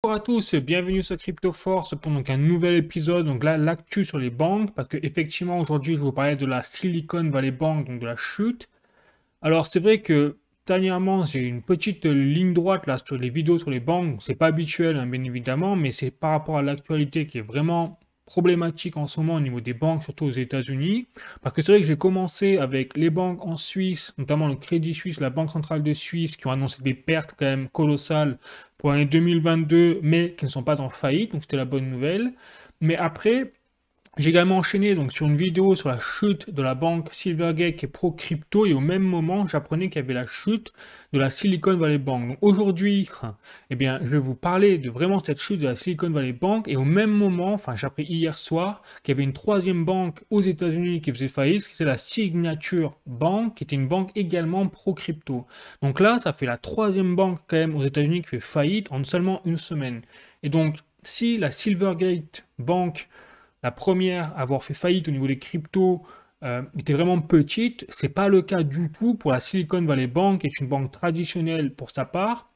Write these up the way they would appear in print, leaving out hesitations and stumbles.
Bonjour à tous, bienvenue sur CryptoForce pour donc un nouvel épisode. Donc là, l'actu sur les banques, parce que effectivement aujourd'hui, je vous parlais de la Silicon Valley Bank, donc de la chute. Alors c'est vrai que dernièrement, j'ai une petite ligne droite là sur les vidéos sur les banques. C'est pas habituel, hein, bien évidemment, mais c'est par rapport à l'actualité qui est vraiment problématique en ce moment au niveau des banques, surtout aux États-Unis. Parce que c'est vrai que j'ai commencé avec les banques en Suisse, notamment le Crédit Suisse, la Banque centrale de Suisse, qui ont annoncé des pertes quand même colossales pour l'année 2022, mais qui ne sont pas en faillite, donc c'était la bonne nouvelle. Mais après, j'ai également enchaîné donc sur une vidéo sur la chute de la banque Silvergate qui est pro-crypto et au même moment, j'apprenais qu'il y avait la chute de la Silicon Valley Bank. Donc aujourd'hui, eh bien, je vais vous parler de vraiment cette chute de la Silicon Valley Bank et au même moment, enfin, j'ai appris hier soir qu'il y avait une troisième banque aux États-Unis qui faisait faillite, c'est la Signature Bank, qui était une banque également pro-crypto. Donc là, ça fait la troisième banque quand même aux États-Unis qui fait faillite en seulement une semaine. Et donc, si la Silvergate Bank, la première à avoir fait faillite au niveau des cryptos, était vraiment petite. C'est pas le cas du tout pour la Silicon Valley Bank, qui est une banque traditionnelle pour sa part,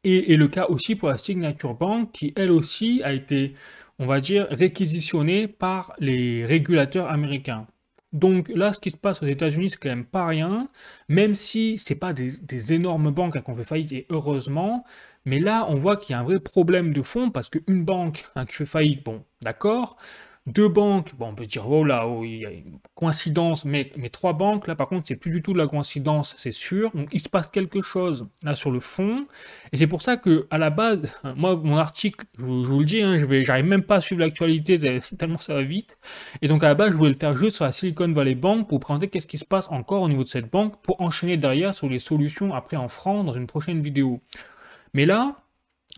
et le cas aussi pour la Signature Bank, qui elle aussi a été, on va dire, réquisitionnée par les régulateurs américains. Donc là, ce qui se passe aux États-Unis, c'est quand même pas rien, même si c'est pas des énormes banques qui ont fait faillite, et heureusement, mais là, on voit qu'il y a un vrai problème de fond, parce qu'une banque qui fait faillite, bon, d'accord, deux banques, bon, on peut se dire, oh là, oh, il y a une coïncidence, mais trois banques, là, par contre, c'est plus du tout de la coïncidence, c'est sûr. Donc, il se passe quelque chose, là, sur le fond. Et c'est pour ça que, à la base, moi, mon article, je vous le dis, hein, j'arrive même pas à suivre l'actualité, tellement ça va vite. Et donc, à la base, je voulais le faire juste sur la Silicon Valley Bank pour présenter qu'est-ce qui se passe encore au niveau de cette banque, pour enchaîner derrière sur les solutions après en France dans une prochaine vidéo. Mais là,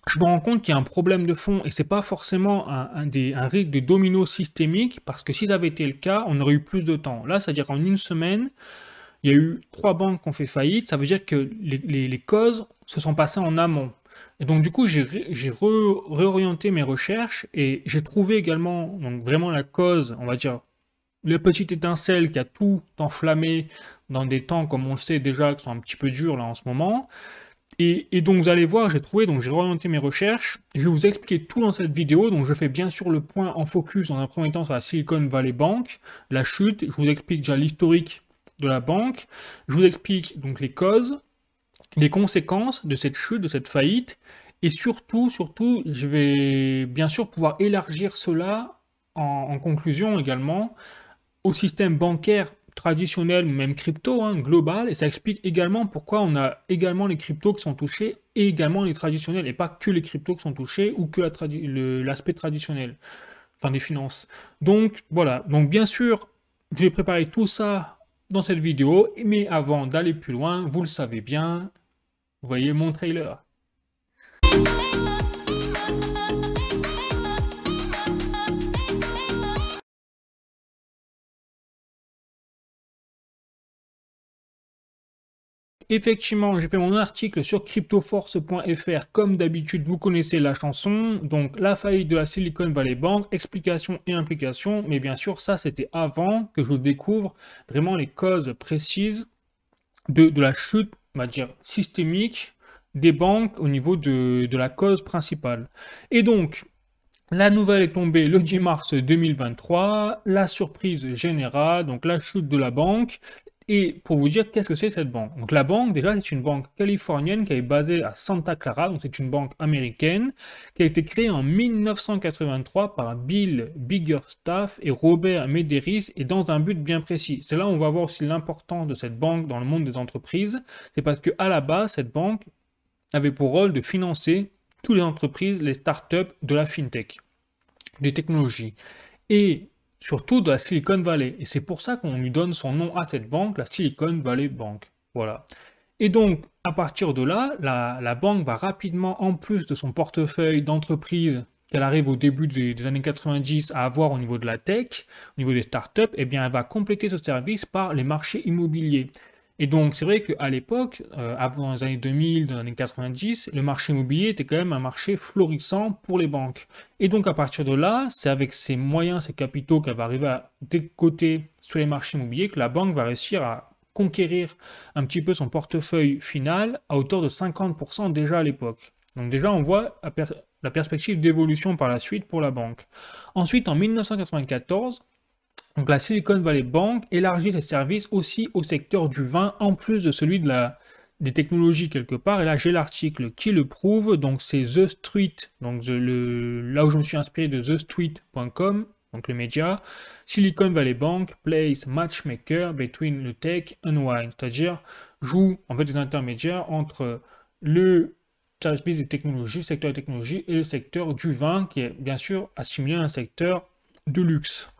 je me rends compte qu'il y a un problème de fond et c'est pas forcément un risque de domino systémique parce que si ça avait été le cas, on aurait eu plus de temps. Là, c'est-à-dire qu'en une semaine, il y a eu trois banques qui ont fait faillite. Ça veut dire que les causes se sont passées en amont. Et donc, du coup, j'ai réorienté mes recherches et j'ai trouvé également donc, vraiment la cause, on va dire, le petit étincelle qui a tout enflammé dans des temps, comme on le sait déjà, qui sont un petit peu durs là en ce moment. Et donc vous allez voir, j'ai trouvé, donc j'ai orienté mes recherches, je vais vous expliquer tout dans cette vidéo, donc je fais bien sûr le point en focus dans un premier temps sur la Silicon Valley Bank, la chute, je vous explique déjà l'historique de la banque, je vous explique donc les causes, les conséquences de cette chute, de cette faillite, et surtout, je vais bien sûr pouvoir élargir cela en conclusion également au système bancaire traditionnel, même crypto, hein, global, et ça explique également pourquoi on a également les cryptos qui sont touchés, et également les traditionnels, et pas que les cryptos qui sont touchés, ou que l'aspect traditionnel, enfin des finances. Donc voilà, donc bien sûr, je vais préparer tout ça dans cette vidéo, mais avant d'aller plus loin, vous le savez bien, vous voyez mon trailer. Effectivement, j'ai fait mon article sur cryptoforce.fr. Comme d'habitude, vous connaissez la chanson. Donc, la faillite de la Silicon Valley Bank, explication et implication. Mais bien sûr, ça, c'était avant que je découvre vraiment les causes précises de la chute, on va dire, systémique des banques au niveau de la cause principale. Et donc, la nouvelle est tombée le 10 mars 2023, la surprise générale, donc la chute de la banque. Et pour vous dire, qu'est-ce que c'est cette banque? Donc la banque, déjà, c'est une banque californienne qui est basée à Santa Clara, donc c'est une banque américaine, qui a été créée en 1983 par Bill Biggerstaff et Robert Medeiros, et dans un but bien précis. C'est là où on va voir aussi l'importance de cette banque dans le monde des entreprises. C'est parce qu'à la base, cette banque avait pour rôle de financer toutes les entreprises, les startups de la fintech, des technologies. Et surtout de la Silicon Valley. Et c'est pour ça qu'on lui donne son nom à cette banque, la Silicon Valley Bank. Voilà. Et donc, à partir de là, la banque va rapidement, en plus de son portefeuille d'entreprise qu'elle arrive au début des années 90 à avoir au niveau de la tech, au niveau des startups, eh bien, elle va compléter ce service par les marchés immobiliers. Et donc, c'est vrai qu'à l'époque, avant les années 2000, dans les années 90, le marché immobilier était quand même un marché florissant pour les banques. Et donc, à partir de là, c'est avec ces moyens, ces capitaux qu'elle va arriver à décoter sur les marchés immobiliers que la banque va réussir à conquérir un petit peu son portefeuille final à hauteur de 50% déjà à l'époque. Donc déjà, on voit la perspective d'évolution par la suite pour la banque. Ensuite, en 1994, donc la Silicon Valley Bank élargit ses services aussi au secteur du vin, en plus de celui des technologies quelque part. Et là, j'ai l'article qui le prouve. Donc c'est The Street, donc là où je me suis inspiré de thestreet.com, donc le média. Silicon Valley Bank plays matchmaker between the tech and wine, c'est-à-dire joue en fait des intermédiaires entre le service des technologies, le secteur des technologies et le secteur du vin, qui est bien sûr assimilé à un secteur de luxe.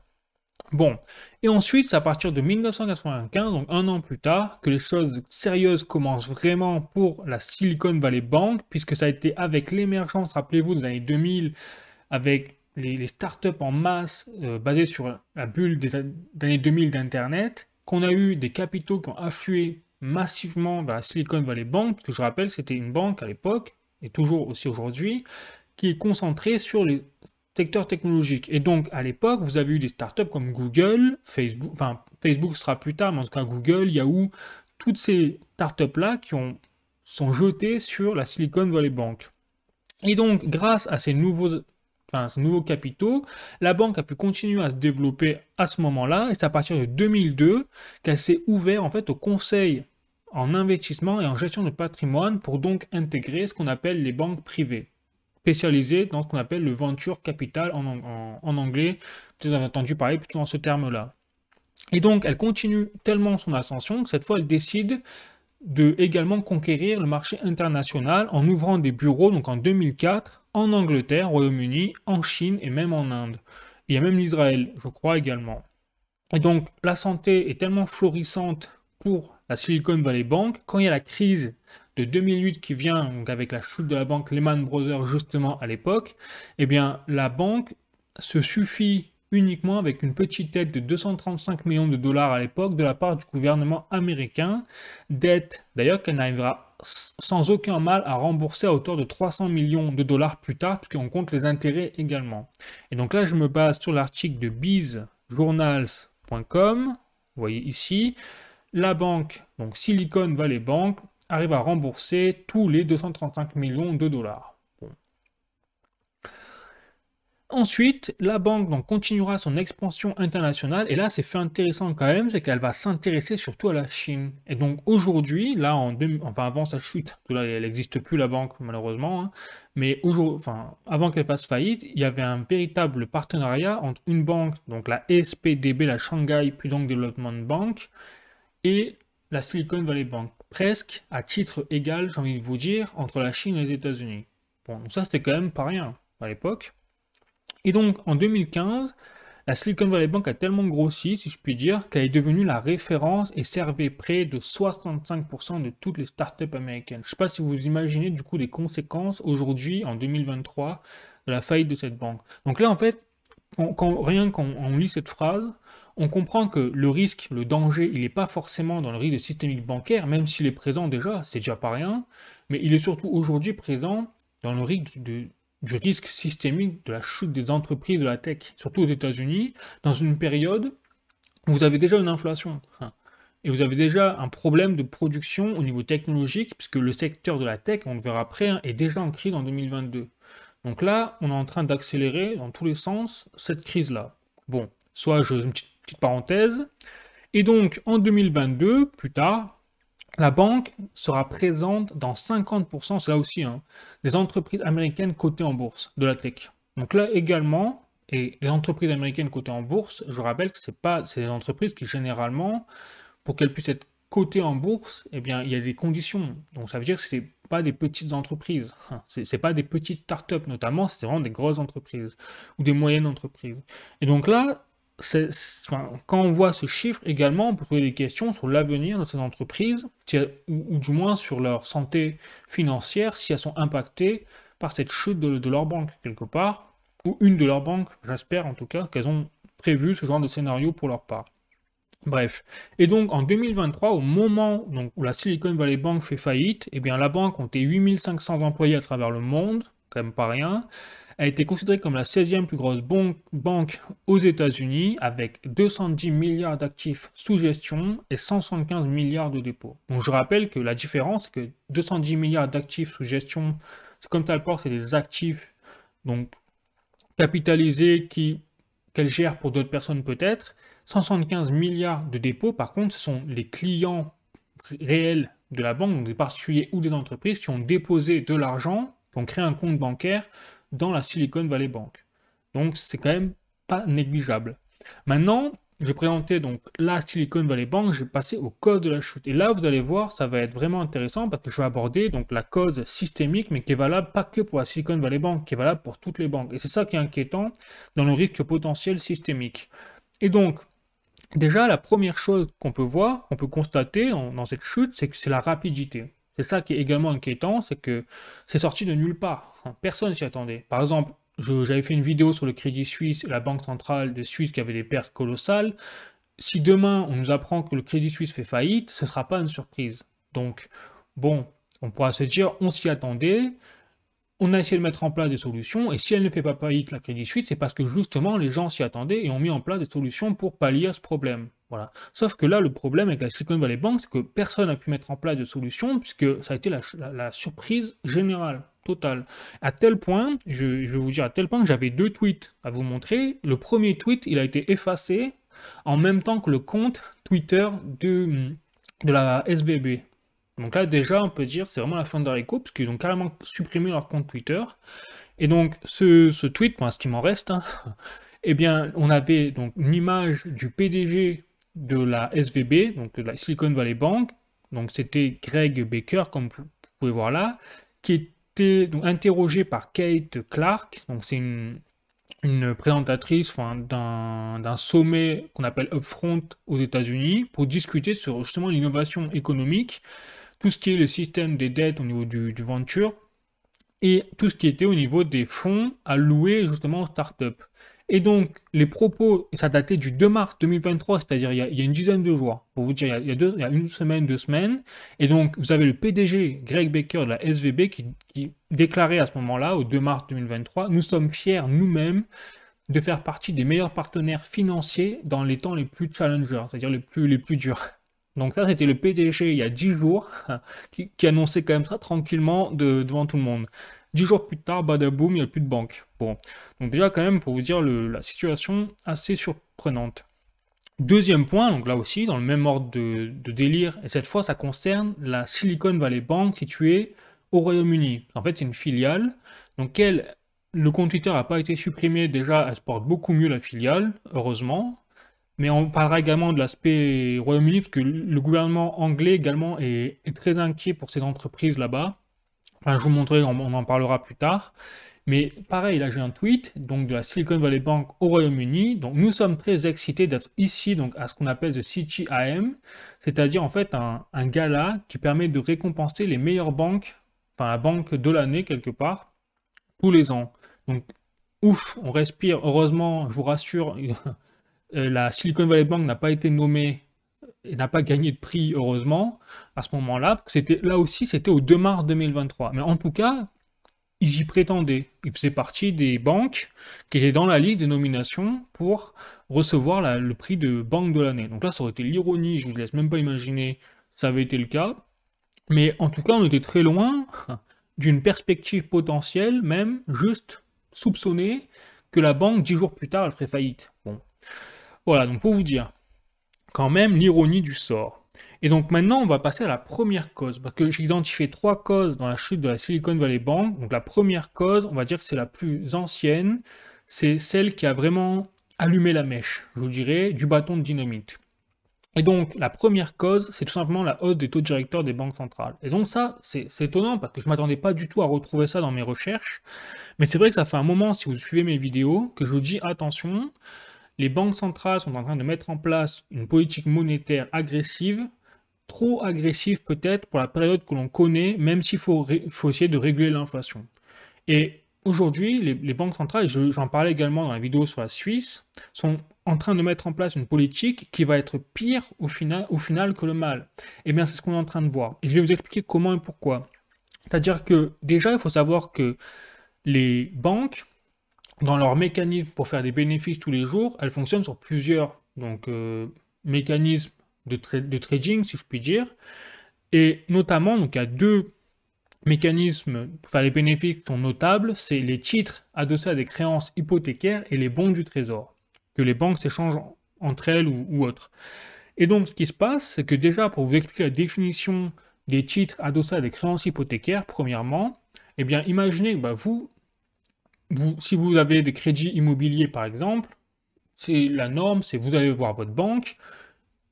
Bon, et ensuite, c'est à partir de 1995, donc un an plus tard, que les choses sérieuses commencent vraiment pour la Silicon Valley Bank, puisque ça a été avec l'émergence, rappelez-vous, des années 2000, avec les startups en masse basées sur la bulle des années 2000 d'Internet, qu'on a eu des capitaux qui ont afflué massivement vers la Silicon Valley Bank, parce que je rappelle, c'était une banque à l'époque, et toujours aussi aujourd'hui, qui est concentrée sur les secteur technologique. Et donc, à l'époque, vous avez eu des startups comme Google, Facebook, enfin, Facebook sera plus tard, mais en tout cas Google, Yahoo, toutes ces startups-là sont jetées sur la Silicon Valley Bank. Et donc, grâce à ces nouveaux capitaux, la banque a pu continuer à se développer à ce moment-là, et c'est à partir de 2002 qu'elle s'est ouverte en fait au conseil en investissement et en gestion de patrimoine pour donc intégrer ce qu'on appelle les banques privées, spécialisé dans ce qu'on appelle le venture capital en anglais. Vous avez entendu parler plutôt dans ce terme-là. Et donc, elle continue tellement son ascension que cette fois, elle décide de également conquérir le marché international en ouvrant des bureaux, donc en 2004, en Angleterre, Royaume-Uni, en Chine et même en Inde. Il y a même l'Israël, je crois également. Et donc, la santé est tellement florissante pour la Silicon Valley Bank, quand il y a la crise de 2008 qui vient, donc avec la chute de la banque Lehman Brothers justement à l'époque, eh bien la banque se suffit uniquement avec une petite aide de 235 millions de dollars à l'époque de la part du gouvernement américain, dette d'ailleurs qu'elle n'arrivera sans aucun mal à rembourser à hauteur de 300 millions de dollars plus tard, puisqu'on compte les intérêts également. Et donc là, je me base sur l'article de bizjournals.com, vous voyez ici, la banque, donc Silicon Valley Bank, arrive à rembourser tous les 235 millions de dollars. Bon. Ensuite, la banque donc, continuera son expansion internationale, et là c'est fait intéressant quand même, c'est qu'elle va s'intéresser surtout à la Chine. Et donc aujourd'hui, là, avant sa chute, là elle n'existe plus la banque malheureusement, hein, mais avant qu'elle fasse faillite, il y avait un véritable partenariat entre une banque, donc la SPDB, la Shanghai Pudong Development Bank, et la Silicon Valley Bank, presque à titre égal, j'ai envie de vous dire, entre la Chine et les États-Unis. Bon, donc ça c'était quand même pas rien à l'époque. Et donc en 2015, la Silicon Valley Bank a tellement grossi, si je puis dire, qu'elle est devenue la référence et servait près de 65% de toutes les startups américaines. Je ne sais pas si vous imaginez du coup des conséquences aujourd'hui, en 2023, de la faillite de cette banque. Donc là en fait, rien qu'on lit cette phrase, on comprend que le risque, le danger, il n'est pas forcément dans le risque systémique bancaire, même s'il est présent déjà, c'est déjà pas rien, mais il est surtout aujourd'hui présent dans le risque du risque systémique de la chute des entreprises de la tech, surtout aux États-Unis, dans une période où vous avez déjà une inflation. Et vous avez déjà un problème de production au niveau technologique, puisque le secteur de la tech, on le verra après, est déjà en crise en 2022. Donc là, on est en train d'accélérer dans tous les sens cette crise-là. Bon, une petite parenthèse. Et donc, en 2022, plus tard, la banque sera présente dans 50%, c'est là aussi, hein, des entreprises américaines cotées en bourse, de la tech. Donc là également, et les entreprises américaines cotées en bourse, je rappelle que c'est des entreprises qui généralement, pour qu'elles puissent être cotées en bourse, eh bien, il y a des conditions. Donc ça veut dire que c'est pas des petites entreprises, c'est pas des petites startups notamment, c'est vraiment des grosses entreprises, ou des moyennes entreprises. Et donc là, quand on voit ce chiffre également, on peut poser des questions sur l'avenir de ces entreprises, ou du moins sur leur santé financière, si elles sont impactées par cette chute de leur banque quelque part, ou une de leurs banques, j'espère en tout cas, qu'elles ont prévu ce genre de scénario pour leur part. Bref, et donc en 2023, au moment où la Silicon Valley Bank fait faillite, eh bien la banque comptait 8500 employés à travers le monde, quand même pas rien, a été considérée comme la 16e plus grosse banque aux États-Unis, avec 210 milliards d'actifs sous gestion et 175 milliards de dépôts. Donc je rappelle que la différence, c'est que 210 milliards d'actifs sous gestion, C'est comme Talport, c'est des actifs donc capitalisés qu'elle gère pour d'autres personnes peut-être. 175 milliards de dépôts, par contre, ce sont les clients réels de la banque, donc des particuliers ou des entreprises qui ont déposé de l'argent, qui ont créé un compte bancaire dans la Silicon Valley Bank. Donc c'est quand même pas négligeable. Maintenant, j'ai présenté donc la Silicon Valley Bank, je vais passer aux causes de la chute. Et là, vous allez voir, ça va être vraiment intéressant parce que je vais aborder donc la cause systémique, mais qui est valable pas que pour la Silicon Valley Bank, qui est valable pour toutes les banques. Et c'est ça qui est inquiétant dans le risque potentiel systémique. Et donc, déjà, la première chose qu'on peut voir, qu'on peut constater dans cette chute, c'est que c'est la rapidité. C'est ça qui est également inquiétant, c'est que c'est sorti de nulle part. Enfin, personne s'y attendait. Par exemple, j'avais fait une vidéo sur le Crédit Suisse et la Banque centrale de Suisse qui avait des pertes colossales. Si demain on nous apprend que le Crédit Suisse fait faillite, ce ne sera pas une surprise. Donc, bon, on pourra se dire, on s'y attendait, on a essayé de mettre en place des solutions, et si elle ne fait pas faillite, la Crédit Suisse, c'est parce que justement les gens s'y attendaient et ont mis en place des solutions pour pallier à ce problème. Voilà. Sauf que là, le problème avec la Silicon Valley Bank, c'est que personne n'a pu mettre en place de solution, puisque ça a été la surprise générale, totale. À tel point, je vais vous dire à tel point que j'avais 2 tweets à vous montrer. Le premier tweet, il a été effacé en même temps que le compte Twitter de la SBB. Donc là, déjà, on peut dire c'est vraiment la fin d'Arico, parce qu'ils ont carrément supprimé leur compte Twitter. Et donc, ce tweet, moi, ce qui m'en reste, hein, eh bien, on avait donc une image du PDG de la SVB, donc de la Silicon Valley Bank. Donc, c'était Greg Baker, comme vous pouvez voir là, qui était donc interrogé par Kate Clark. Donc, c'est une présentatrice d'un sommet qu'on appelle Upfront aux États-Unis pour discuter sur justement l'innovation économique, tout ce qui est le système des dettes au niveau du venture et tout ce qui était au niveau des fonds alloués justement aux startups. Et donc, les propos, ça datait du 2 mars 2023, c'est-à-dire il y a une dizaine de jours, pour vous dire, il y a une semaine, 2 semaines. Et donc, vous avez le PDG, Greg Baker de la SVB, qui déclarait à ce moment-là, au 2 mars 2023, nous sommes fiers nous-mêmes de faire partie des meilleurs partenaires financiers dans les temps les plus challengers, c'est-à-dire les plus durs. Donc ça, c'était le PDG il y a 10 jours, qui annonçait quand même ça tranquillement devant tout le monde. 10 jours plus tard, badaboum, il n'y a plus de banque. Bon, donc déjà quand même, pour vous dire la situation assez surprenante. Deuxième point, donc là aussi, dans le même ordre de délire, et cette fois, ça concerne la Silicon Valley Bank située au Royaume-Uni. En fait, c'est une filiale, donc le compte Twitter n'a pas été supprimé, déjà, elle se porte beaucoup mieux la filiale, heureusement. Mais on parlera également de l'aspect Royaume-Uni, parce que le gouvernement anglais également est très inquiet pour ces entreprises là-bas. Enfin, je vous montrerai, on en parlera plus tard. Mais pareil, là j'ai un tweet donc de la Silicon Valley Bank au Royaume-Uni. Donc nous sommes très excités d'être ici donc à ce qu'on appelle le CGIM, c'est-à-dire en fait un gala qui permet de récompenser les meilleures banques, enfin la banque de l'année quelque part, tous les ans. Donc ouf, on respire. Heureusement, je vous rassure, la Silicon Valley Bank n'a pas été nommée et n'a pas gagné de prix, heureusement, à ce moment-là. Là aussi, c'était au 2 mars 2023. Mais en tout cas, ils y prétendaient. Ils faisaient partie des banques qui étaient dans la liste des nominations pour recevoir le prix de banque de l'année. Donc là, ça aurait été l'ironie, je vous laisse même pas imaginer ça avait été le cas. Mais en tout cas, on était très loin d'une perspective potentielle, même juste soupçonnée, que la banque, 10 jours plus tard, elle ferait faillite. Bon. Voilà, donc pour vous dire, quand même, l'ironie du sort. Et donc maintenant, on va passer à la première cause, parce que j'ai identifié 3 causes dans la chute de la Silicon Valley Bank. Donc la première cause, on va dire que c'est la plus ancienne, c'est celle qui a vraiment allumé la mèche, je vous dirais, du bâton de dynamite. Et donc la première cause, c'est tout simplement la hausse des taux directeurs des banques centrales. Et donc ça, c'est étonnant, parce que je ne m'attendais pas du tout à retrouver ça dans mes recherches, mais c'est vrai que ça fait un moment, si vous suivez mes vidéos, que je vous dis attention, les banques centrales sont en train de mettre en place une politique monétaire agressive, trop agressive peut-être pour la période que l'on connaît, même s'il faut essayer de réguler l'inflation. Et aujourd'hui, les banques centrales, j'en parlais également dans la vidéo sur la Suisse, sont en train de mettre en place une politique qui va être pire au final que le mal. Eh bien, c'est ce qu'on est en train de voir. Et je vais vous expliquer comment et pourquoi. C'est-à-dire que déjà, il faut savoir que les banques, dans leur mécanisme pour faire des bénéfices tous les jours, elles fonctionnent sur plusieurs mécanismes de trading, si je puis dire. Et notamment, donc, il y a 2 mécanismes, enfin les bénéfices qui sont notables, c'est les titres adossés à des créances hypothécaires et les bons du trésor, que les banques s'échangent entre elles ou autres. Et donc, ce qui se passe, c'est que déjà, pour vous expliquer la définition des titres adossés à des créances hypothécaires, premièrement, eh bien, imaginez, bah, si vous avez des crédits immobiliers, par exemple, c'est la norme, c'est vous allez voir votre banque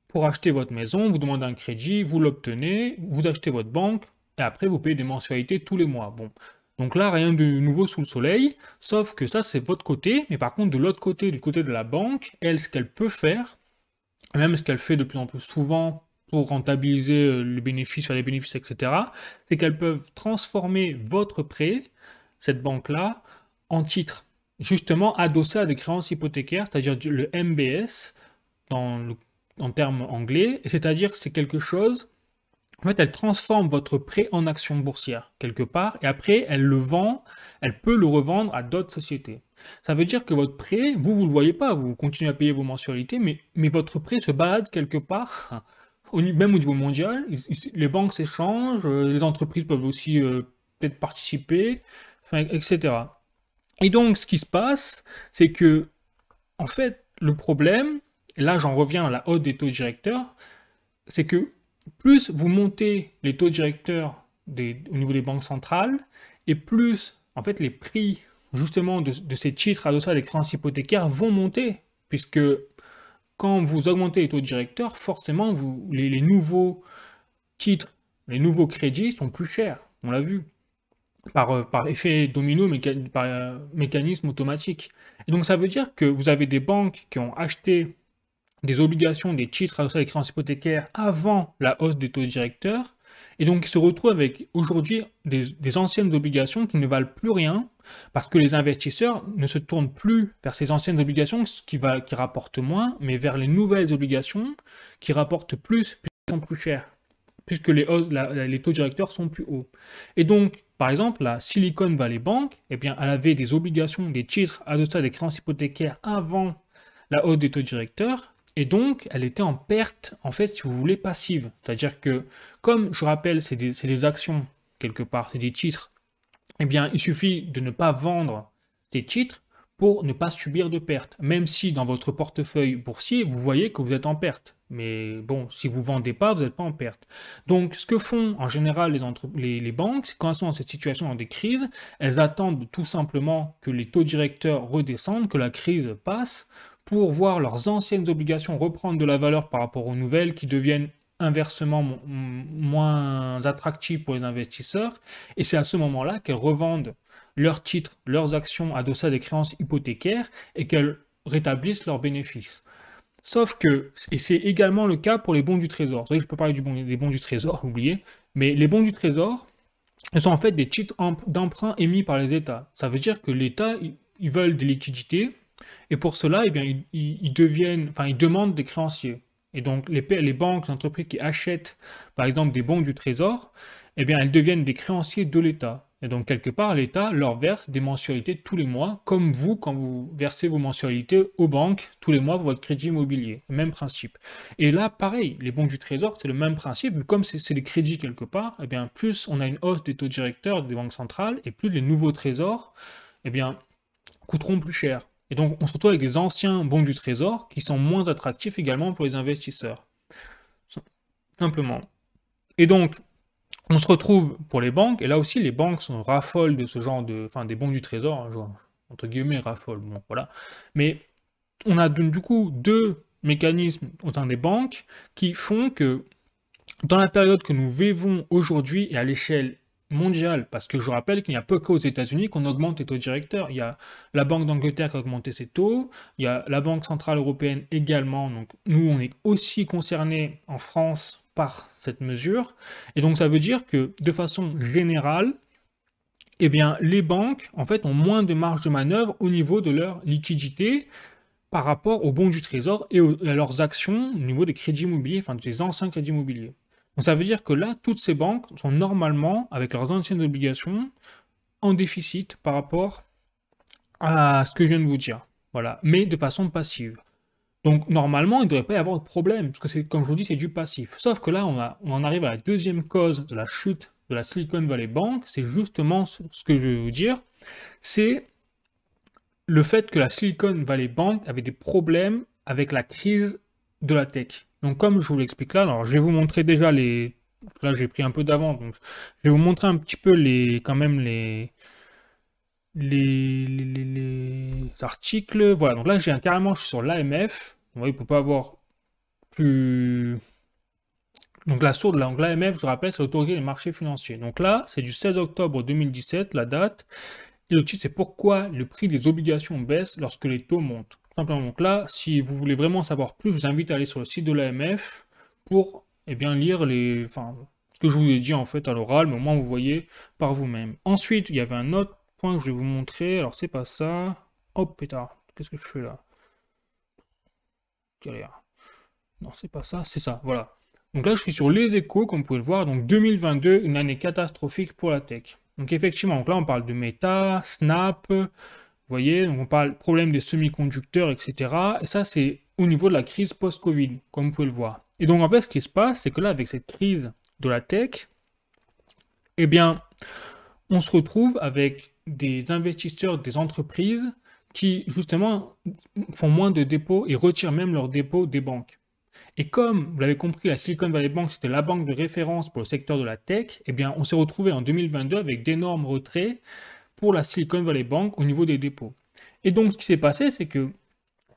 pour acheter votre maison, vous demandez un crédit, vous l'obtenez, vous achetez votre banque, et après, vous payez des mensualités tous les mois. Bon. Donc là, rien de nouveau sous le soleil, sauf que ça, c'est votre côté, mais par contre, de l'autre côté, du côté de la banque, elle, ce qu'elle peut faire, même ce qu'elle fait de plus en plus souvent pour rentabiliser les bénéfices sur les bénéfices, etc., c'est qu'elles peuvent transformer votre prêt, cette banque-là, en titre, justement adossé à des créances hypothécaires, c'est-à-dire le MBS en termes anglais, c'est-à-dire que c'est quelque chose, en fait, elle transforme votre prêt en action boursière, quelque part, et après, elle peut le revendre à d'autres sociétés. Ça veut dire que votre prêt, vous ne le voyez pas, vous continuez à payer vos mensualités, mais votre prêt se balade quelque part, même au niveau mondial, les banques s'échangent, les entreprises peuvent aussi peut-être participer, enfin, etc. Et donc, ce qui se passe, c'est que, en fait, le problème, et là j'en reviens à la hausse des taux directeurs, c'est que plus vous montez les taux directeurs au niveau des banques centrales, et plus, en fait, les prix, justement, de ces titres adossés à des créances hypothécaires vont monter, puisque quand vous augmentez les taux directeurs, forcément, les nouveaux titres, les nouveaux crédits sont plus chers, on l'a vu, par effet domino, par mécanisme automatique. Et donc, ça veut dire que vous avez des banques qui ont acheté des obligations, des titres adossés à des créances hypothécaires avant la hausse des taux directeurs, et donc ils se retrouvent avec aujourd'hui des anciennes obligations qui ne valent plus rien, parce que les investisseurs ne se tournent plus vers ces anciennes obligations qui rapportent moins, mais vers les nouvelles obligations qui rapportent plus, puisqu'elles sont plus chères, puisque les taux directeurs sont plus hauts. Et donc, par exemple, la Silicon Valley Bank, eh bien, elle avait des obligations, des titres adossés à des créances hypothécaires avant la hausse des taux directeurs, et donc, elle était en perte, en fait, si vous voulez, passive. C'est-à-dire que, comme je rappelle, c'est des actions, quelque part, c'est des titres, eh bien, il suffit de ne pas vendre ces titres pour ne pas subir de pertes. Même si dans votre portefeuille boursier, vous voyez que vous êtes en perte. Mais bon, si vous ne vendez pas, vous n'êtes pas en perte. Donc, ce que font en général les banques, c'est quand elles sont dans cette situation, dans des crises, elles attendent tout simplement que les taux directeurs redescendent, que la crise passe, pour voir leurs anciennes obligations reprendre de la valeur par rapport aux nouvelles qui deviennent inversement moins attractives pour les investisseurs. Et c'est à ce moment-là qu'elles revendent leurs titres, leurs actions adossées à des créances hypothécaires et qu'elles rétablissent leurs bénéfices. Sauf que, et c'est également le cas pour les bons du trésor. Vous savez, je peux parler des bons du trésor, oubliez, mais les bons du trésor, ce sont en fait des titres d'emprunt émis par les États. Ça veut dire que l'État, ils veulent des liquidités, et pour cela, eh bien, ils demandent des créanciers. Et donc, les banques, les entreprises qui achètent, par exemple, des bons du trésor, eh bien, elles deviennent des créanciers de l'État. Et donc, quelque part, l'État leur verse des mensualités tous les mois, comme vous, quand vous versez vos mensualités aux banques tous les mois pour votre crédit immobilier. Même principe. Et là, pareil, les bons du trésor, c'est le même principe. Comme c'est des crédits quelque part, eh bien, plus on a une hausse des taux directeurs des banques centrales, et plus les nouveaux trésors, eh bien, coûteront plus cher. Et donc, on se retrouve avec des anciens bons du trésor qui sont moins attractifs également pour les investisseurs. Simplement. Et donc, on se retrouve pour les banques, et là aussi, les banques raffolent de ce genre des bons du trésor, hein, genre, entre guillemets, raffolent, bon, voilà. Mais on a du coup deux mécanismes au sein des banques qui font que, dans la période que nous vivons aujourd'hui et à l'échelle mondiale, parce que je rappelle qu'il n'y a pas qu'aux États-Unis qu'on augmente les taux directeurs. Il y a la Banque d'Angleterre qui a augmenté ses taux, il y a la Banque Centrale Européenne également, donc nous on est aussi concernés en France par cette mesure, et donc ça veut dire que de façon générale, eh bien les banques en fait ont moins de marge de manœuvre au niveau de leur liquidité par rapport aux bons du trésor et à leurs actions au niveau des crédits immobiliers, enfin des anciens crédits immobiliers. Donc ça veut dire que là, toutes ces banques sont normalement, avec leurs anciennes obligations, en déficit par rapport à ce que je viens de vous dire. Voilà, mais de façon passive. Donc normalement, il ne devrait pas y avoir de problème, parce que comme je vous dis, c'est du passif. Sauf que là, on en arrive à la deuxième cause de la chute de la Silicon Valley Bank, c'est justement ce que je vais vous dire, c'est le fait que la Silicon Valley Bank avait des problèmes avec la crise de la tech. Donc comme je vous l'explique là, alors je vais vous montrer déjà les... Là j'ai pris un peu d'avance, donc je vais vous montrer un petit peu quand même les articles. Voilà, donc là j'ai carrément, je suis sur l'AMF. Vous voyez, on peut pas avoir plus... Donc la source de l'AMF, je rappelle, c'est l'autorité des marchés financiers. Donc là, c'est du 16 octobre 2017, la date. Et le titre, c'est pourquoi le prix des obligations baisse lorsque les taux montent. Simplement, donc là, si vous voulez vraiment savoir plus, je vous invite à aller sur le site de l'AMF pour bien, lire ce que je vous ai dit en fait à l'oral, mais au moins vous voyez par vous-même. Ensuite, il y avait un autre point que je vais vous montrer. Alors, c'est pas ça. Hop, pétard. Qu'est-ce que je fais là? Galère. Non, c'est pas ça, c'est ça, voilà. Donc là, je suis sur les échos, comme vous pouvez le voir. Donc 2022, une année catastrophique pour la tech. Donc effectivement, donc là, on parle de Meta, Snap, vous voyez, donc on parle problème des semi-conducteurs, etc. Et ça, c'est au niveau de la crise post-Covid, comme vous pouvez le voir. Et donc en fait, ce qui se passe, c'est que là, avec cette crise de la tech, eh bien, on se retrouve avec des investisseurs, des entreprises qui, justement, font moins de dépôts et retirent même leurs dépôts des banques. Et comme vous l'avez compris, la Silicon Valley Bank, c'était la banque de référence pour le secteur de la tech, eh bien, on s'est retrouvé en 2022 avec d'énormes retraits pour la Silicon Valley Bank au niveau des dépôts. Et donc, ce qui s'est passé, c'est que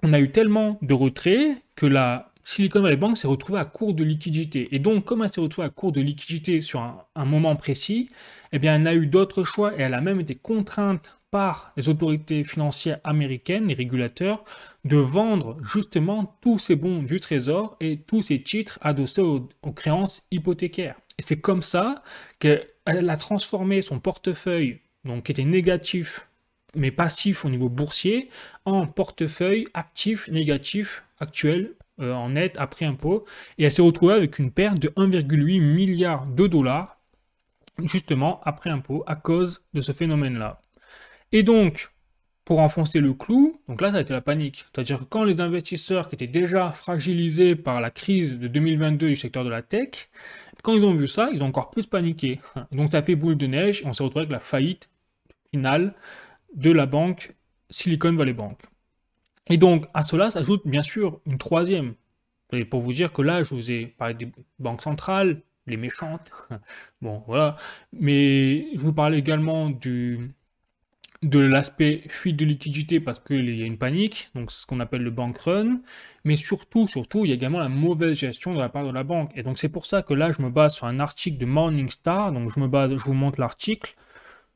on a eu tellement de retraits que la Silicon Valley Bank s'est retrouvée à court de liquidité. Et donc, comme elle s'est retrouvée à court de liquidité sur un moment précis, eh bien, elle n'a eu d'autres choix et elle a même été contrainte par les autorités financières américaines, les régulateurs, de vendre justement tous ces bons du Trésor et tous ces titres adossés aux créances hypothécaires. Et c'est comme ça qu'elle a transformé son portefeuille, donc qui était négatif, mais passif au niveau boursier, en portefeuille actif, négatif, actuel, en net, après impôt. Et elle s'est retrouvée avec une perte de 1,8 milliard de dollars, justement, après impôt, à cause de ce phénomène-là. Et donc, pour enfoncer le clou, donc là, ça a été la panique. C'est-à-dire que quand les investisseurs qui étaient déjà fragilisés par la crise de 2022 du secteur de la tech, quand ils ont vu ça, ils ont encore plus paniqué. Donc ça fait boule de neige et on s'est retrouvé avec la faillite finale de la banque Silicon Valley Bank. Et donc, à cela s'ajoute bien sûr une troisième. Et pour vous dire que là, je vous ai parlé des banques centrales, les méchantes. Bon, voilà. Mais je vous parlais également de l'aspect fuite de liquidité parce qu'il y a une panique, donc c'est ce qu'on appelle le bank run, mais surtout, il y a également la mauvaise gestion de la part de la banque. Et donc c'est pour ça que là, je me base sur un article de Morningstar, donc je vous montre l'article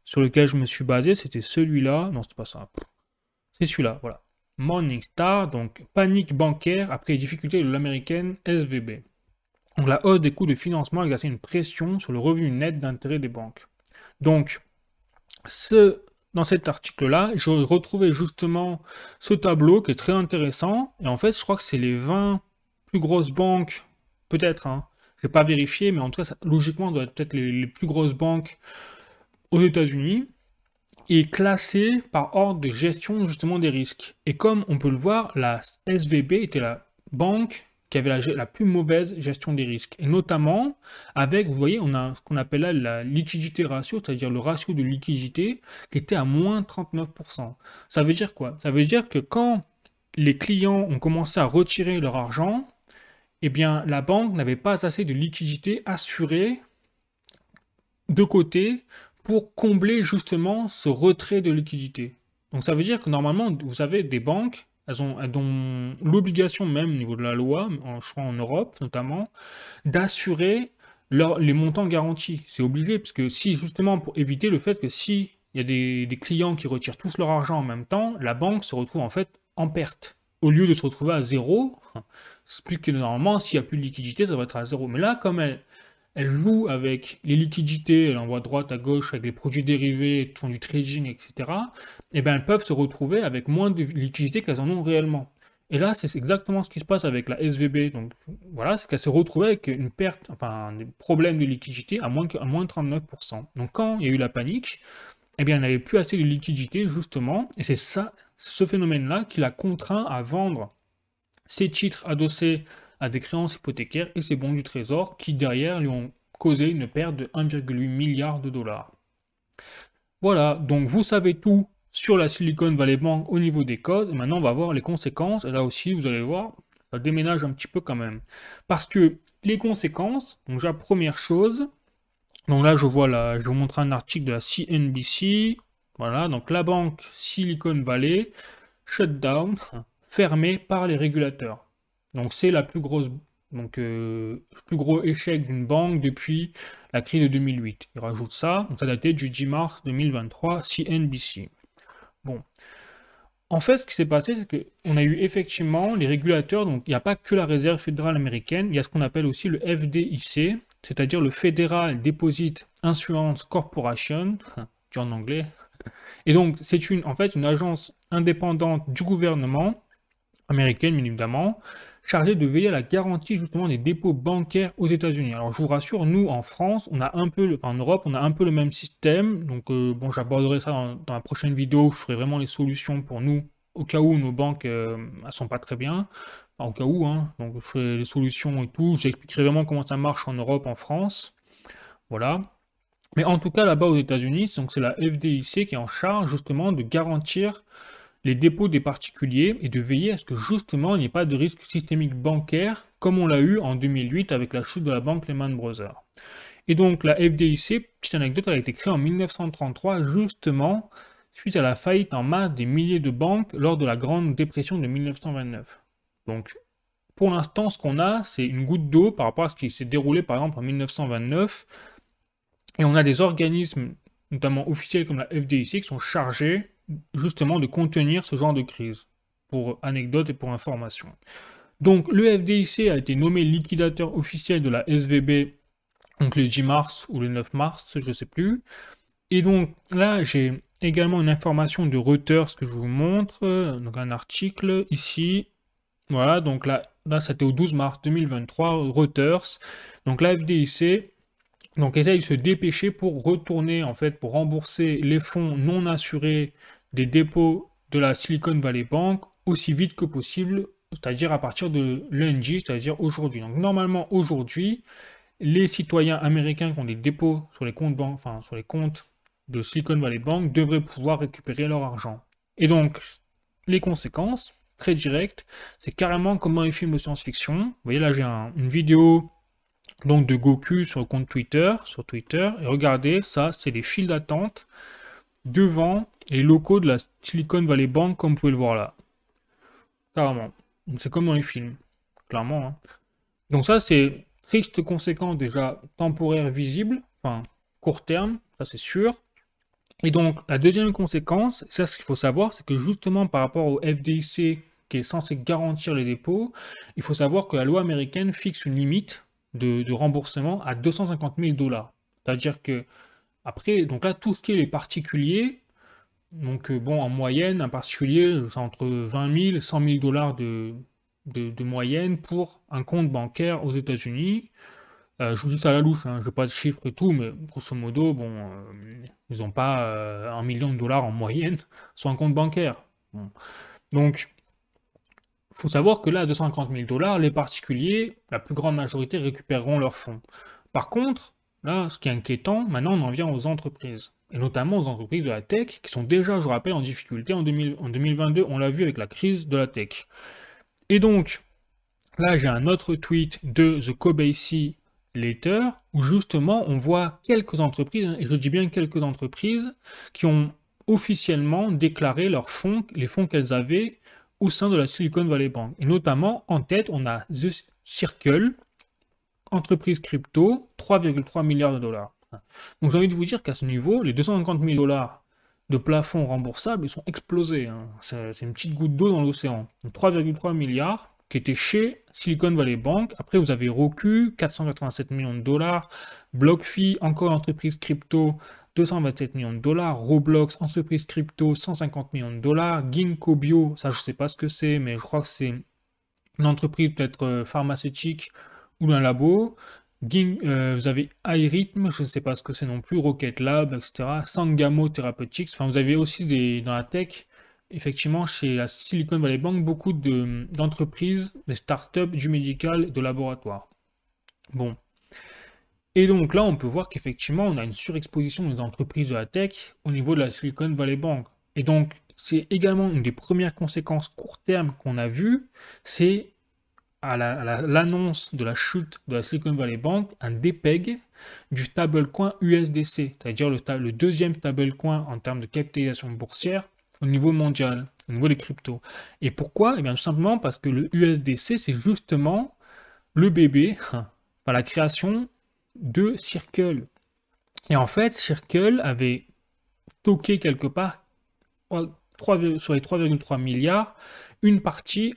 sur lequel je me suis basé, c'était celui-là, non, c'est pas ça, c'est celui-là, voilà. Morningstar, donc panique bancaire après les difficultés de l'américaine SVB. Donc la hausse des coûts de financement a exercé une pression sur le revenu net d'intérêt des banques. Donc, dans cet article-là, je retrouvais justement ce tableau qui est très intéressant. Et en fait, je crois que c'est les 20 plus grosses banques, peut-être, hein, je n'ai pas vérifié, mais en tout cas, logiquement, ça doit être peut-être les plus grosses banques aux États-Unis, et classées par ordre de gestion justement des risques. Et comme on peut le voir, la SVB était la banque qui avait la plus mauvaise gestion des risques. Et notamment, avec, vous voyez, on a ce qu'on appelle là la liquidité ratio, c'est-à-dire le ratio de liquidité, qui était à moins 39%. Ça veut dire quoi? Ça veut dire que quand les clients ont commencé à retirer leur argent, eh bien, la banque n'avait pas assez de liquidité assurée de côté pour combler justement ce retrait de liquidité. Donc ça veut dire que normalement, vous savez, des banques, elles ont l'obligation même au niveau de la loi, je crois en Europe notamment, d'assurer les montants garantis. C'est obligé, parce que si, justement, pour éviter le fait que si il y a des clients qui retirent tous leur argent en même temps, la banque se retrouve en fait en perte. Au lieu de se retrouver à zéro, c'est plus que normalement, s'il n'y a plus de liquidité, ça va être à zéro. Mais là, comme elle joue avec les liquidités, elle envoie droite à gauche avec les produits dérivés, font du trading, etc., et bien elles peuvent se retrouver avec moins de liquidités qu'elles en ont réellement. Et là, c'est exactement ce qui se passe avec la SVB. Donc voilà, c'est qu'elle s'est retrouvée avec une perte, enfin, des problèmes de liquidité à moins de 39%. Donc quand il y a eu la panique, eh bien, elle n'avait plus assez de liquidité, justement, et c'est ça, ce phénomène-là qui l'a contraint à vendre ses titres adossés à des créances hypothécaires et ses bons du trésor qui derrière lui ont causé une perte de 1,8 milliard de dollars. Voilà, donc vous savez tout sur la Silicon Valley Bank au niveau des causes, et maintenant on va voir les conséquences, et là aussi vous allez voir, ça déménage un petit peu quand même. Parce que les conséquences, donc la première chose, donc là je vois là, je vais vous montrer un article de la CNBC, voilà, donc la banque Silicon Valley, shutdown, fermée par les régulateurs. Donc c'est la plus grosse, donc le plus gros échec d'une banque depuis la crise de 2008. Il rajoute ça, donc ça datait du 10 mars 2023, CNBC. Bon, en fait, ce qui s'est passé, c'est qu'on a eu effectivement les régulateurs, donc il n'y a pas que la Réserve fédérale américaine, il y a ce qu'on appelle aussi le FDIC, c'est-à-dire le Federal Deposit Insurance Corporation, tu en anglais. Et donc, c'est en fait une agence indépendante du gouvernement, américaine bien évidemment, chargée de veiller à la garantie justement des dépôts bancaires aux États-Unis. Alors, je vous rassure, nous, en France, on a un peu, en Europe, on a un peu le même système. Donc, bon, j'aborderai ça dans la prochaine vidéo. Je ferai vraiment les solutions pour nous, au cas où nos banques, elles sont pas très bien. Enfin, au cas où, hein. Donc, je ferai les solutions et tout. J'expliquerai vraiment comment ça marche en Europe, en France. Voilà. Mais en tout cas, là-bas aux États-Unis, donc c'est la FDIC qui est en charge justement de garantir les dépôts des particuliers et de veiller à ce que justement il n'y ait pas de risque systémique bancaire comme on l'a eu en 2008 avec la chute de la banque Lehman Brothers. Et donc la FDIC, petite anecdote, elle a été créée en 1933 justement suite à la faillite en masse des milliers de banques lors de la Grande Dépression de 1929. Donc pour l'instant, ce qu'on a, c'est une goutte d'eau par rapport à ce qui s'est déroulé par exemple en 1929. Et on a des organismes, notamment officiels comme la FDIC, qui sont chargés justement de contenir ce genre de crise, pour anecdote et pour information. Donc le FDIC a été nommé liquidateur officiel de la SVB, donc le 10 mars ou le 9 mars, je ne sais plus. Et donc là, j'ai également une information de Reuters que je vous montre, donc un article ici. Voilà, donc là c'était au 12 mars 2023, Reuters. Donc la FDIC donc essaye de se dépêcher pour retourner, en fait, pour rembourser les fonds non assurés des dépôts de la Silicon Valley Bank aussi vite que possible, c'est-à-dire à partir de lundi, c'est-à-dire aujourd'hui. Donc normalement aujourd'hui, les citoyens américains qui ont des dépôts sur les comptes banques, enfin sur les comptes de Silicon Valley Bank devraient pouvoir récupérer leur argent. Et donc les conséquences, très directes, c'est carrément comme dans les films de science-fiction. Vous voyez là j'ai une vidéo donc de Goku sur le compte Twitter, et regardez, ça, c'est les files d'attente devant les locaux de la Silicon Valley Bank, comme vous pouvez le voir là. Carrément. C'est comme dans les films, clairement. Hein. Donc ça, c'est triste conséquence déjà temporaire visible, enfin, court terme, ça c'est sûr. Et donc, la deuxième conséquence, ça ce qu'il faut savoir, c'est que justement par rapport au FDIC, qui est censé garantir les dépôts, il faut savoir que la loi américaine fixe une limite de remboursement à 250 000 $. C'est-à-dire que, après, donc là, tout ce qui est les particuliers, donc bon, en moyenne, un particulier, c'est entre 20 000 et 100 000 $ de moyenne pour un compte bancaire aux États-Unis. Je vous dis ça à la louche, hein, je n'ai pas de chiffres et tout, mais grosso modo, bon, ils n'ont pas 1 million de dollars en moyenne sur un compte bancaire. Bon. Donc, il faut savoir que là, à 250 000 $, les particuliers, la plus grande majorité récupéreront leurs fonds. Par contre, là, ce qui est inquiétant, maintenant on en vient aux entreprises. Et notamment aux entreprises de la tech, qui sont déjà, je rappelle, en difficulté en 2022, on l'a vu avec la crise de la tech. Et donc, là j'ai un autre tweet de The Kobeissi Letter, où justement on voit quelques entreprises, et je dis bien quelques entreprises, qui ont officiellement déclaré leurs fonds, les fonds qu'elles avaient au sein de la Silicon Valley Bank. Et notamment, en tête, on a The Circle, entreprise crypto, 3,3 milliards de dollars. Donc j'ai envie de vous dire qu'à ce niveau, les 250 000 $ de plafond remboursables, ils sont explosés. Hein. C'est une petite goutte d'eau dans l'océan. 3,3 milliards qui étaient chez Silicon Valley Bank. Après, vous avez Roku, 487 millions de dollars. BlockFi, encore entreprise crypto, 227 millions de dollars. Roblox, entreprise crypto, 150 millions de dollars. Ginkgo Bio, ça je sais pas ce que c'est, mais je crois que c'est une entreprise peut-être pharmaceutique ou un labo. Vous avez iRhythm, je ne sais pas ce que c'est non plus, Rocket Lab, etc. Sangamo Therapeutics. Enfin, vous avez aussi dans la tech, effectivement, chez la Silicon Valley Bank, beaucoup d'entreprises, des startups, du médical, de laboratoire. Bon. Et donc là, on peut voir qu'effectivement, on a une surexposition des entreprises de la tech au niveau de la Silicon Valley Bank. Et donc, c'est également une des premières conséquences court terme qu'on a vues, c'est à l'annonce de la chute de la Silicon Valley Bank, un dépeg du stablecoin USDC, c'est-à-dire le deuxième stablecoin en termes de capitalisation boursière au niveau mondial, au niveau des cryptos. Et pourquoi? Eh bien, tout simplement parce que le USDC, c'est justement le bébé, enfin, la création de Circle. Et en fait, Circle avait stocké quelque part sur les 3,3 milliards, une partie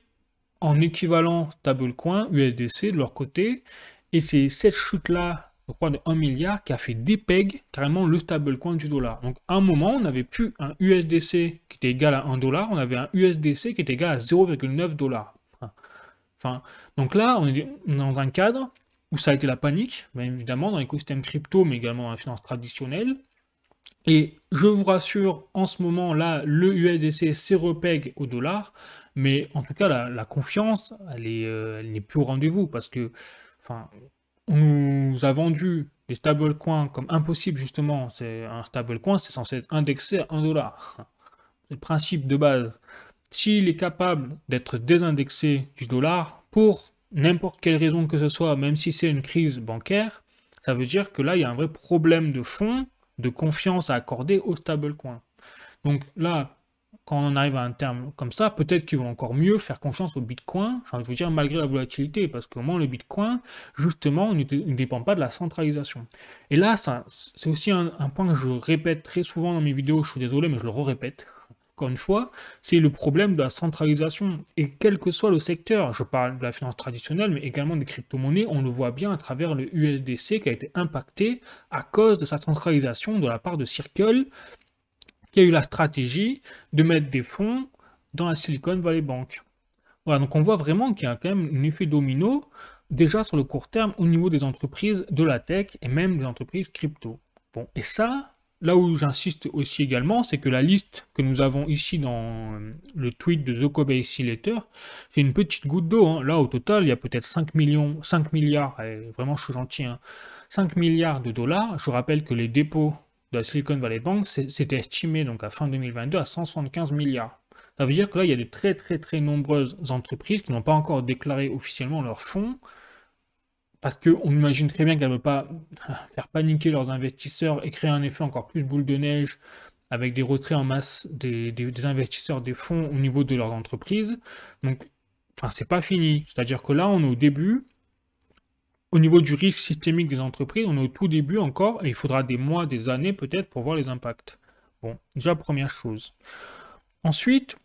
en équivalent stablecoin USDC de leur côté. Et c'est cette chute-là, je crois, de 1 milliard qui a fait dépeg carrément le stablecoin du dollar. Donc à un moment, on n'avait plus un USDC qui était égal à 1 dollar, on avait un USDC qui était égal à 0,9 dollars. Enfin, donc là, on est dans un cadre où ça a été la panique, bien évidemment, dans l'écosystème crypto, mais également dans la finance traditionnelle. Et je vous rassure, en ce moment-là, le USDC s'est repeg au dollar, mais en tout cas, la confiance, elle n'est plus au rendez-vous, parce que, enfin, on nous a vendu des stablecoins comme impossible, justement. C'est un stablecoin, c'est censé être indexé à 1 dollar. C'est le principe de base. S'il est capable d'être désindexé du dollar pour n'importe quelle raison que ce soit, même si c'est une crise bancaire, ça veut dire que là, il y a un vrai problème de fond, de confiance à accorder au stablecoin. Donc là, quand on arrive à un terme comme ça, peut-être qu'ils vont encore mieux faire confiance au Bitcoin, j'ai envie de vous dire, malgré la volatilité, parce qu'au moins le Bitcoin, justement, ne dépend pas de la centralisation. Et là, c'est aussi un point que je répète très souvent dans mes vidéos, je suis désolé, mais je le répète. Encore une fois, c'est le problème de la centralisation. Et quel que soit le secteur, je parle de la finance traditionnelle, mais également des crypto-monnaies, on le voit bien à travers le USDC qui a été impacté à cause de sa centralisation de la part de Circle, qui a eu la stratégie de mettre des fonds dans la Silicon Valley Bank. Voilà, donc on voit vraiment qu'il y a quand même un effet domino, déjà sur le court terme, au niveau des entreprises de la tech et même des entreprises crypto. Bon, et ça, là où j'insiste aussi également, c'est que la liste que nous avons ici dans le tweet de The Kobeissi Letter, c'est une petite goutte d'eau. Hein. Là, au total, il y a peut-être 5 milliards, vraiment je suis gentil, hein, 5 milliards de dollars. Je rappelle que les dépôts de la Silicon Valley Bank, c'était estimé donc à fin 2022 à 175 milliards. Ça veut dire que là, il y a de très très très nombreuses entreprises qui n'ont pas encore déclaré officiellement leurs fonds, parce qu'on imagine très bien qu'elles ne veulent pas faire paniquer leurs investisseurs et créer un effet encore plus boule de neige avec des retraits en masse des investisseurs des fonds au niveau de leurs entreprises. Donc, enfin, c'est pas fini. C'est-à-dire que là, on est au début. Au niveau du risque systémique des entreprises, on est au tout début encore et il faudra des mois, des années peut-être pour voir les impacts. Bon, déjà première chose. Ensuite,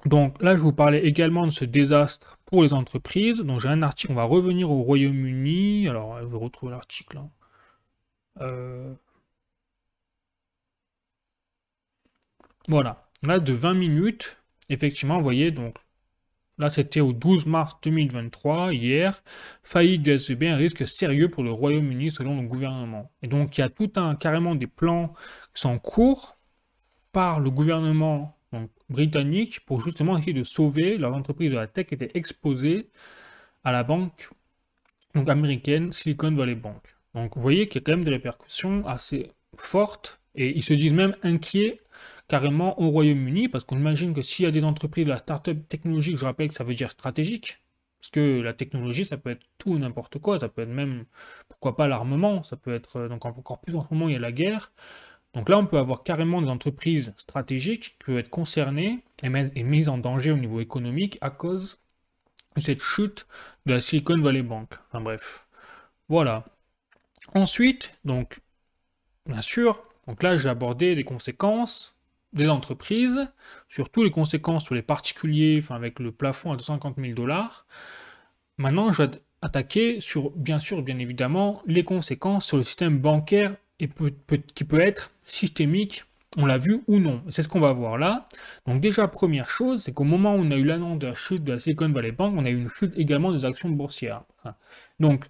donc là, je vous parlais également de ce désastre pour les entreprises. Donc j'ai un article, on va revenir au Royaume-Uni. Alors, je vais retrouver l'article. Hein. Voilà, là de 20 minutes, effectivement, vous voyez, donc là c'était au 12 mars 2023, hier, faillite de SVB, un risque sérieux pour le Royaume-Uni selon le gouvernement. Et donc il y a carrément des plans qui sont en cours par le gouvernement donc, britannique pour justement essayer de sauver leurs entreprises de la tech qui étaient exposées à la banque donc, américaine Silicon Valley Bank. Donc vous voyez qu'il y a quand même des répercussions assez fortes et ils se disent même inquiets carrément au Royaume-Uni parce qu'on imagine que s'il y a des entreprises de la start-up technologique, je rappelle que ça veut dire stratégique, parce que la technologie ça peut être tout n'importe quoi, ça peut être même, pourquoi pas l'armement, ça peut être, donc encore plus en ce moment il y a la guerre, donc là on peut avoir carrément des entreprises stratégiques qui peuvent être concernées et mises en danger au niveau économique à cause de cette chute de la Silicon Valley Bank. Enfin bref, voilà. Ensuite, donc, bien sûr, donc là j'ai abordé des conséquences des entreprises, surtout les conséquences sur les particuliers, enfin avec le plafond à 250 000 dollars. Maintenant, je vais attaquer sur, bien sûr, bien évidemment, les conséquences sur le système bancaire et qui peut être systémique, on l'a vu ou non. C'est ce qu'on va voir là. Donc déjà, première chose, c'est qu'au moment où on a eu l'annonce de la chute de la Silicon Valley Bank, on a eu une chute également des actions boursières. Donc,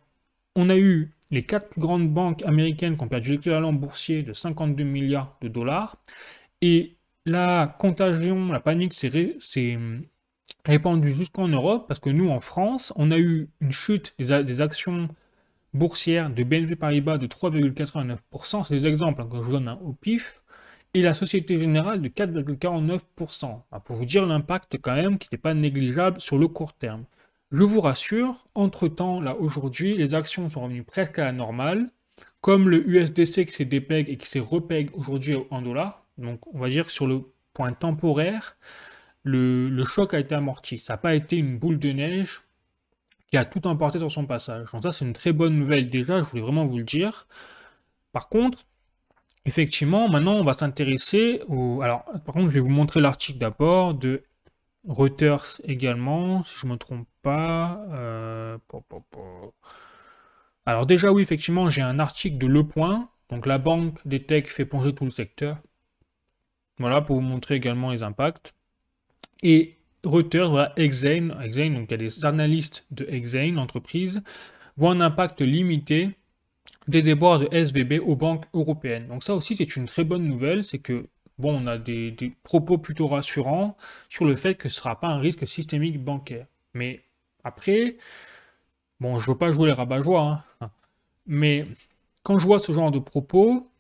on a eu les 4 plus grandes banques américaines qui ont perdu l'équivalent boursier de 52 milliards de dollars. Et la contagion, la panique s'est répandue jusqu'en Europe, parce que nous, en France, on a eu une chute des actions boursière de BNP Paribas de 3,89%, c'est des exemples que je vous donne au pif, et la Société Générale de 4,49%. Pour vous dire l'impact quand même qui n'était pas négligeable sur le court terme. Je vous rassure, entre-temps, là aujourd'hui, les actions sont revenues presque à la normale, comme le USDC qui s'est dépeg et qui s'est repeg aujourd'hui en dollars. Donc on va dire que sur le point temporaire, le choc a été amorti. Ça n'a pas été une boule de neige qui a tout emporté sur son passage. Donc ça, c'est une très bonne nouvelle déjà, je voulais vraiment vous le dire. Par contre, effectivement, maintenant, on va s'intéresser au... Alors, par contre, je vais vous montrer l'article d'abord de Reuters également, si je ne me trompe pas. Alors déjà, oui, effectivement, j'ai un article de Le Point. Donc la banque des techs fait plonger tout le secteur. Voilà, pour vous montrer également les impacts. Et Reuters, voilà, Exane, donc il y a des analystes de Exane, l'entreprise, voient un impact limité des déboires de SVB aux banques européennes. Donc ça aussi, c'est une très bonne nouvelle, c'est que, bon, on a des propos plutôt rassurants sur le fait que ce ne sera pas un risque systémique bancaire. Mais après, bon, je ne veux pas jouer les rabat-joie, hein, mais quand je vois ce genre de propos,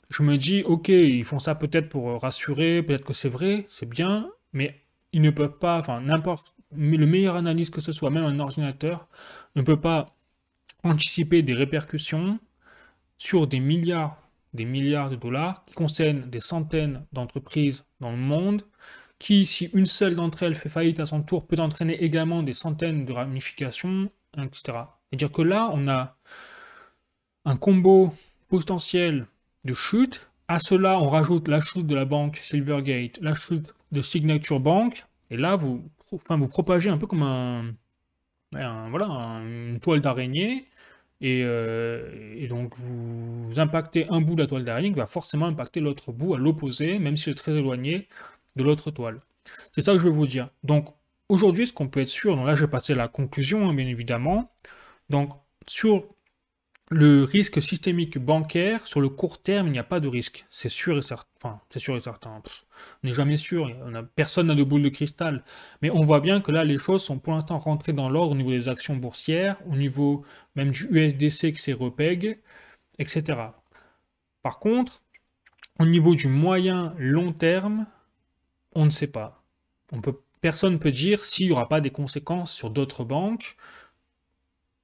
je me dis, ok, ils font ça peut-être pour rassurer, peut-être que c'est vrai, c'est bien, mais ils ne peuvent pas, enfin, n'importe, le meilleur analyse que ce soit, même un ordinateur, ne peut pas anticiper des répercussions sur des milliards de dollars qui concernent des centaines d'entreprises dans le monde, qui, si une seule d'entre elles fait faillite à son tour, peut entraîner également des centaines de ramifications, etc. C'est-à-dire que là, on a un combo potentiel de chute. À cela, on rajoute la chute de la banque Silvergate, la chute de Signature Bank, et là, vous propagez un peu comme une toile d'araignée, et donc vous impactez un bout de la toile d'araignée qui va forcément impacter l'autre bout à l'opposé, même si c'est très éloigné de l'autre toile. C'est ça que je veux vous dire. Donc aujourd'hui, ce qu'on peut être sûr, donc là je vais passer à la conclusion, hein, bien évidemment. Donc sur le risque systémique bancaire, sur le court terme, il n'y a pas de risque. C'est sûr et certain. Enfin, c'est sûr et certain. On n'est jamais sûr. Personne n'a de boule de cristal. Mais on voit bien que là, les choses sont pour l'instant rentrées dans l'ordre au niveau des actions boursières, au niveau même du USDC qui s'est repeg, etc. Par contre, au niveau du moyen long terme, on ne sait pas. Personne ne peut dire s'il n'y aura pas des conséquences sur d'autres banques,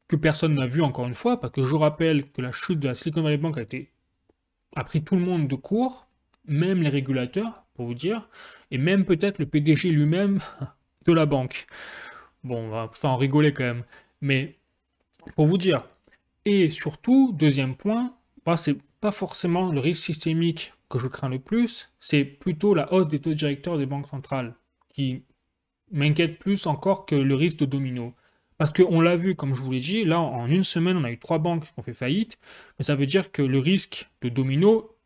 que personne n'a vu encore une fois, parce que je rappelle que la chute de la Silicon Valley Bank a pris tout le monde de court, même les régulateurs, pour vous dire, et même peut-être le PDG lui-même de la banque. Bon, on va en rigoler quand même, mais pour vous dire. Et surtout, deuxième point, c'est pas forcément le risque systémique que je crains le plus, c'est plutôt la hausse des taux directeurs des banques centrales, qui m'inquiète plus encore que le risque de domino. Parce qu'on l'a vu, comme je vous l'ai dit, là, en une semaine, on a eu 3 banques qui ont fait faillite, mais ça veut dire que le risque de domino,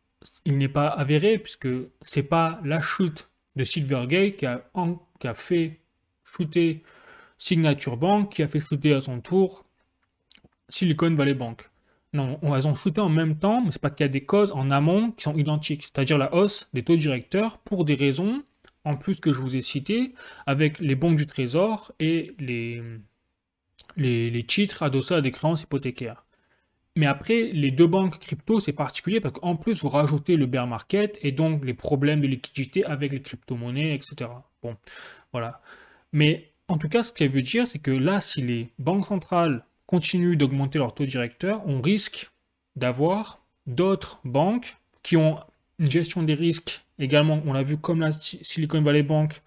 il n'est pas avéré, puisque c'est pas la chute de Silvergate qui a fait chuter Signature Bank, qui a fait chuter à son tour Silicon Valley Bank. Non, elles ont chuté en même temps, mais c'est pas qu'il y a des causes en amont qui sont identiques, c'est-à-dire la hausse des taux directeurs pour des raisons, en plus que je vous ai citées, avec les bons du trésor et les titres adossés à des créances hypothécaires. Mais après, les deux banques crypto, c'est particulier parce qu'en plus, vous rajoutez le bear market et donc les problèmes de liquidité avec les crypto-monnaies, etc. Bon, voilà. Mais en tout cas, ce qu'elle veut dire, c'est que là, si les banques centrales continuent d'augmenter leur taux directeur, on risque d'avoir d'autres banques qui ont une gestion des risques également, on l'a vu comme la Silicon Valley Bank,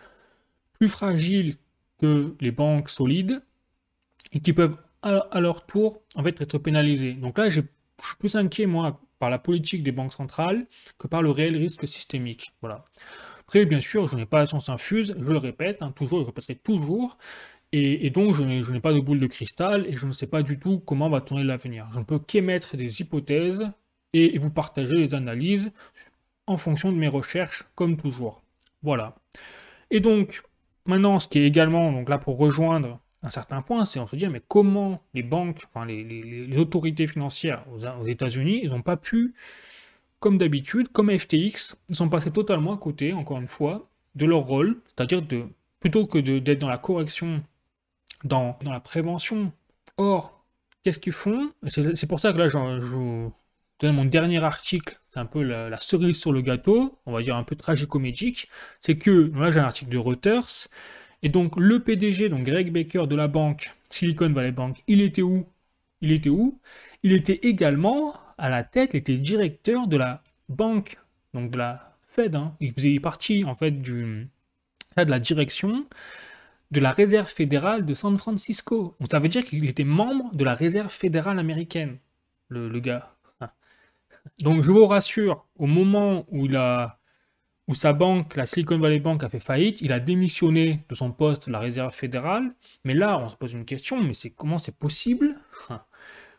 plus fragile que les banques solides, et qui peuvent à leur tour en fait être pénalisés. Donc là, je suis plus inquiet moi par la politique des banques centrales que par le réel risque systémique. Voilà. Après, bien sûr, je n'ai pas la science infuse, je le répète, hein, toujours, je répéterai toujours, et donc je n'ai pas de boule de cristal et je ne sais pas du tout comment va tourner l'avenir. Je ne peux qu'émettre des hypothèses et vous partager les analyses en fonction de mes recherches, comme toujours. Voilà. Et donc, maintenant, ce qui est également, donc là pour rejoindre un certain point, c'est on se dit, mais comment les banques, enfin les autorités financières aux États-Unis, ils n'ont pas pu, comme d'habitude, comme FTX, ils sont passés totalement à côté, encore une fois, de leur rôle, c'est-à-dire plutôt que d'être dans la correction, dans la prévention. Or, qu'est-ce qu'ils font? C'est pour ça que là, je vous donne mon dernier article, c'est un peu la cerise sur le gâteau, on va dire un peu tragicomédique, c'est que, là j'ai un article de Reuters, et donc le PDG, donc Greg Baker de la banque, Silicon Valley Bank, il était où? Il était où? Il était également à la tête, il était directeur de la banque, donc de la Fed, hein. Il faisait partie en fait de la direction de la Réserve fédérale de San Francisco. Donc ça veut dire qu'il était membre de la Réserve fédérale américaine, le gars. Donc je vous rassure, au moment où sa banque, la Silicon Valley Bank, a fait faillite, il a démissionné de son poste de la Réserve fédérale. Mais là, on se pose une question, mais comment c'est possible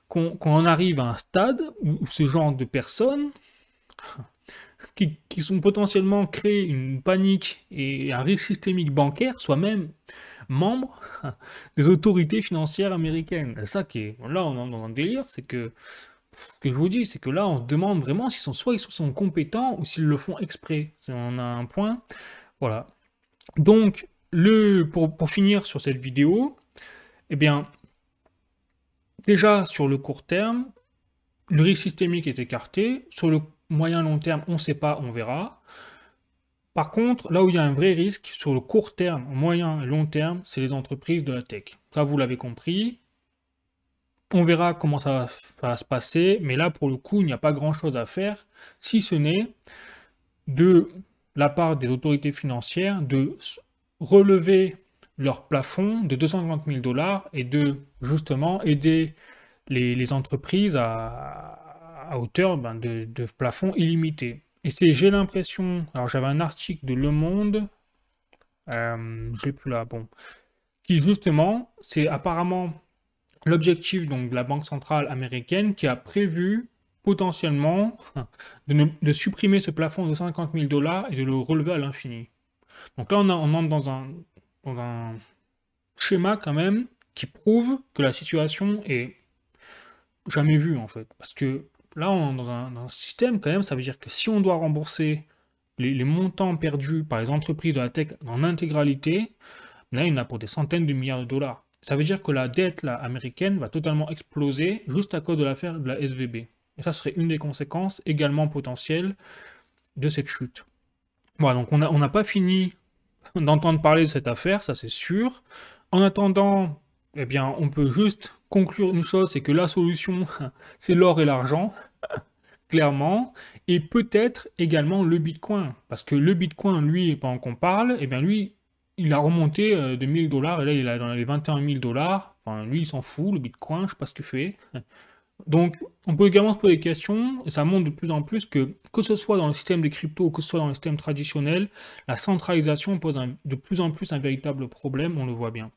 qu'on en arrive à un stade où ce genre de personnes qui sont potentiellement créées une panique et un risque systémique bancaire soient même membres des autorités financières américaines. C'est ça qui est... Là, on est dans un délire, c'est que... Ce que je vous dis, c'est que là, on se demande vraiment s'ils sont soit ils sont compétents ou s'ils le font exprès. On a un point. Voilà. Donc, pour finir sur cette vidéo, eh bien, déjà, sur le court terme, le risque systémique est écarté. Sur le moyen long terme, on ne sait pas, on verra. Par contre, là où il y a un vrai risque, sur le court terme, moyen et long terme, c'est les entreprises de la tech. Ça, vous l'avez compris. On verra comment ça va se passer, mais là, pour le coup, il n'y a pas grand-chose à faire, si ce n'est de la part des autorités financières de relever leur plafond de 250 000 $ et de, justement, aider les entreprises à hauteur de plafond illimité. Et j'ai l'impression, alors j'avais un article de Le Monde, je l'ai plus là, bon, qui justement, c'est apparemment l'objectif donc de la Banque centrale américaine qui a prévu potentiellement de supprimer ce plafond de 50 000 $ et de le relever à l'infini. Donc là, on entre dans un schéma quand même qui prouve que la situation est jamais vue en fait. Parce que là, on est dans un système quand même, ça veut dire que si on doit rembourser les montants perdus par les entreprises de la tech en intégralité, là, il y en a pour des centaines de milliards de dollars. Ça veut dire que la dette là, américaine va totalement exploser juste à cause de l'affaire de la SVB. Et ça serait une des conséquences également potentielles de cette chute. Voilà, donc on n'a pas fini d'entendre parler de cette affaire, ça c'est sûr. En attendant, eh bien, on peut juste conclure une chose, c'est que la solution, c'est l'or et l'argent, clairement, et peut-être également le Bitcoin. Parce que le Bitcoin, lui, pendant qu'on parle, eh bien lui, il a remonté de 1000 $, et là, il est dans les 21 000 $. Enfin, lui, il s'en fout, le Bitcoin, je sais pas ce qu'il fait. Donc, on peut également se poser des questions, et ça montre de plus en plus que ce soit dans le système des cryptos ou que ce soit dans le système traditionnel, la centralisation pose de plus en plus un véritable problème, on le voit bien.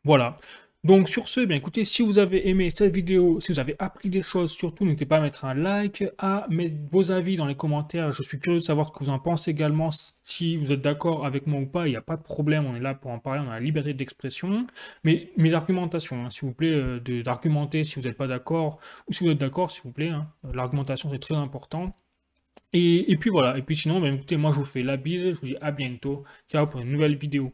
Voilà. Donc sur ce, bien écoutez, si vous avez aimé cette vidéo, si vous avez appris des choses, surtout n'hésitez pas à mettre un like, à mettre vos avis dans les commentaires. Je suis curieux de savoir ce que vous en pensez également, si vous êtes d'accord avec moi ou pas, il n'y a pas de problème, on est là pour en parler, on a la liberté d'expression. Mais mes argumentations, hein, s'il vous plaît, d'argumenter si vous n'êtes pas d'accord, ou si vous êtes d'accord, s'il vous plaît, hein. L'argumentation c'est très important. Et puis voilà, et puis sinon, bien écoutez, moi je vous fais la bise, je vous dis à bientôt, ciao pour une nouvelle vidéo.